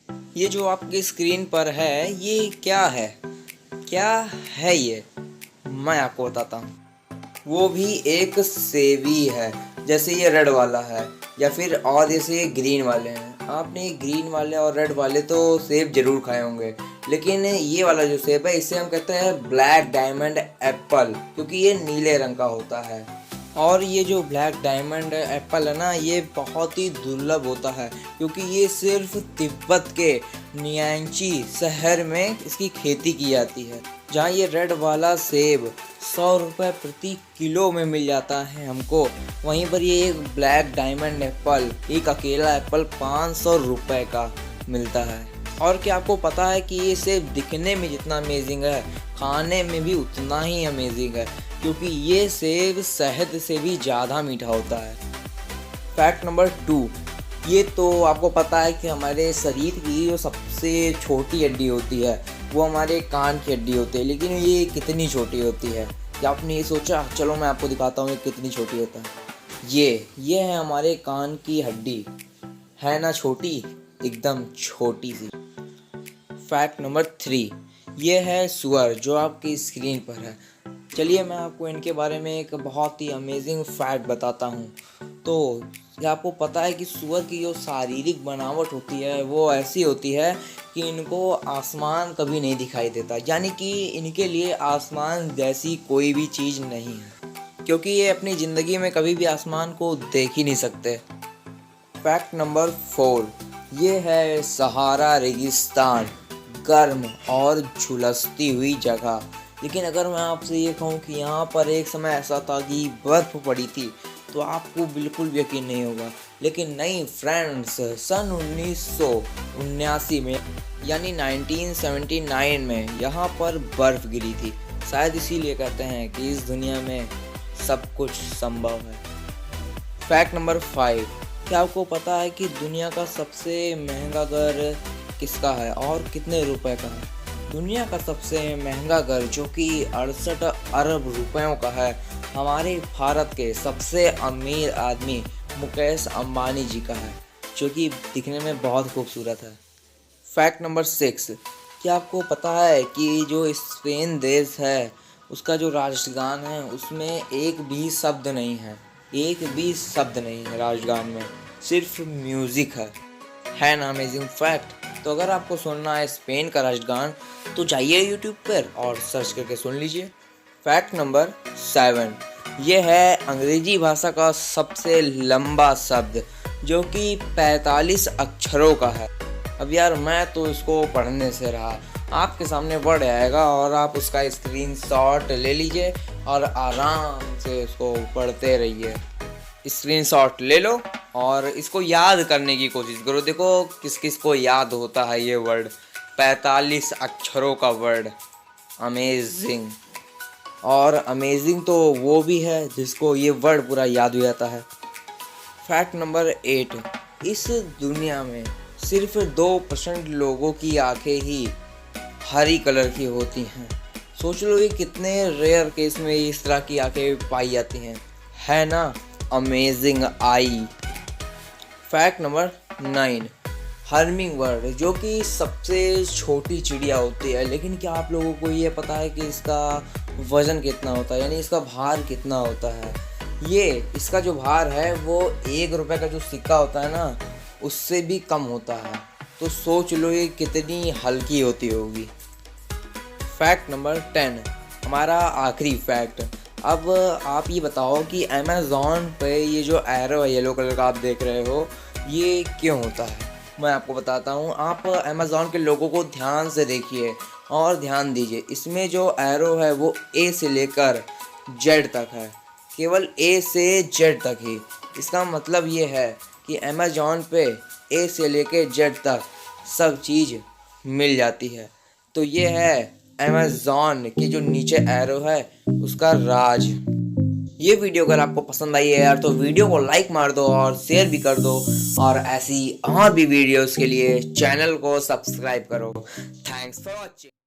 ये जो आपकी स्क्रीन पर है ये क्या है? क्या है ये? मैं आपको बताता हूँ। वो भी एक सेब ही है, जैसे ये रेड वाला है या फिर और जैसे ये ग्रीन वाले हैं। आपने ग्रीन वाले और रेड वाले तो सेब जरूर खाए होंगे, लेकिन ये वाला जो सेब है इसे हम कहते हैं ब्लैक डायमंड एप्पल, क्योंकि ये नीले रंग का होता है। और ये जो ब्लैक डायमंड एप्पल है ना, ये बहुत ही दुर्लभ होता है, क्योंकि ये सिर्फ तिब्बत के नियांची शहर में इसकी खेती की जाती है। जहाँ ये रेड वाला सेब 100 रुपये प्रति किलो में मिल जाता है हमको, वहीं पर ये एक ब्लैक डायमंड एप्पल, एक अकेला एप्पल 500 रुपये का मिलता है। और क्या आपको पता है कि ये सेब दिखने में जितना अमेजिंग है, खाने में भी उतना ही अमेजिंग है, क्योंकि ये सेब शहद से भी ज़्यादा मीठा होता है। फैक्ट नंबर 2, ये तो आपको पता है कि हमारे शरीर की जो सबसे छोटी हड्डी होती है वो हमारे कान की हड्डी होती है, लेकिन ये कितनी छोटी होती है? क्या आपने ये सोचा? चलो मैं आपको दिखाता हूँ ये कितनी छोटी होता है। ये है हमारे कान की हड्डी, है ना छोटी, एकदम छोटी सी। फैक्ट नंबर 3, ये है सुअर जो आपकी स्क्रीन पर है। चलिए मैं आपको इनके बारे में एक बहुत ही अमेजिंग फैक्ट बताता हूँ। तो क्या आपको पता है कि सुअर की जो शारीरिक बनावट होती है वो ऐसी होती है कि इनको आसमान कभी नहीं दिखाई देता, यानी कि इनके लिए आसमान जैसी कोई भी चीज़ नहीं है, क्योंकि ये अपनी ज़िंदगी में कभी भी आसमान को देख ही नहीं सकते। फैक्ट नंबर 4, ये है सहारा रेगिस्तान, गर्म और झुलसती हुई जगह। लेकिन अगर मैं आपसे ये कहूँ कि यहाँ पर एक समय ऐसा था कि बर्फ़ पड़ी थी, तो आपको बिल्कुल भी यकीन नहीं होगा। लेकिन नहीं फ्रेंड्स, सन 1979 में यानी 1979 में यहाँ पर बर्फ़ गिरी थी। शायद इसीलिए कहते हैं कि इस दुनिया में सब कुछ संभव है। फैक्ट नंबर 5, क्या आपको पता है कि दुनिया का सबसे महंगा घर किसका है और कितने रुपए का है? दुनिया का सबसे महंगा घर, जो कि 68 अरब रुपयों का है, हमारे भारत के सबसे अमीर आदमी मुकेश अंबानी जी का है, जो कि दिखने में बहुत खूबसूरत है। फैक्ट नंबर 6, क्या आपको पता है कि जो स्पेन देश है उसका जो राष्ट्रगान है उसमें एक भी शब्द नहीं है, एक भी शब्द नहीं है राष्ट्रगान में, सिर्फ म्यूज़िक है ना अमेजिंग फैक्ट? तो अगर आपको सुनना है स्पेन का राष्ट्रगान तो जाइए यूट्यूब पर और सर्च करके सुन लीजिए। फैक्ट नंबर 7, ये है अंग्रेजी भाषा का सबसे लंबा शब्द, जो कि 45 अक्षरों का है। अब यार मैं तो इसको पढ़ने से रहा, आपके सामने पढ़ आएगा और आप उसका स्क्रीनशॉट ले लीजिए और आराम से उसको पढ़ते रहिए। स्क्रीनशॉट ले लो और इसको याद करने की कोशिश करो। देखो किस किस को याद होता है ये वर्ड, 45 अक्षरों का वर्ड, अमेजिंग। और अमेजिंग तो वो भी है जिसको ये वर्ड पूरा याद हो जाता है। फैक्ट नंबर 8, इस दुनिया में सिर्फ 2% लोगों की आंखें ही हरी कलर की होती हैं। सोच लो ये कितने रेयर केस में इस तरह की आंखें पाई जाती हैं, है ना अमेजिंग आई। फैक्ट नंबर 9, हर्मिंग बर्ड, जो कि सबसे छोटी चिड़िया होती है। लेकिन क्या आप लोगों को ये पता है कि इसका वज़न कितना होता है, यानी इसका भार कितना होता है? ये इसका जो भार है वो 1 रुपये का जो सिक्का होता है ना, उससे भी कम होता है। तो सोच लो ये कितनी हल्की होती होगी। फैक्ट नंबर 10, हमारा आखिरी फैक्ट। अब आप ये बताओ कि अमेज़ॉन पे ये जो एरो है येलो कलर का आप देख रहे हो, ये क्यों होता है? मैं आपको बताता हूँ। आप अमेज़ॉन के लोगों को ध्यान से देखिए और ध्यान दीजिए, इसमें जो एरो है वो ए से लेकर जेड तक है, केवल ए से जेड तक ही। इसका मतलब ये है कि अमेज़ॉन पे ए से लेकर जेड तक सब चीज़ मिल जाती है। तो ये है अमेज़ॉन की जो नीचे एरो है उसका राज। ये वीडियो अगर आपको पसंद आई है यार तो वीडियो को लाइक मार दो और शेयर भी कर दो, और ऐसी और भी वीडियोस के लिए चैनल को सब्सक्राइब करो। Thanks for watching.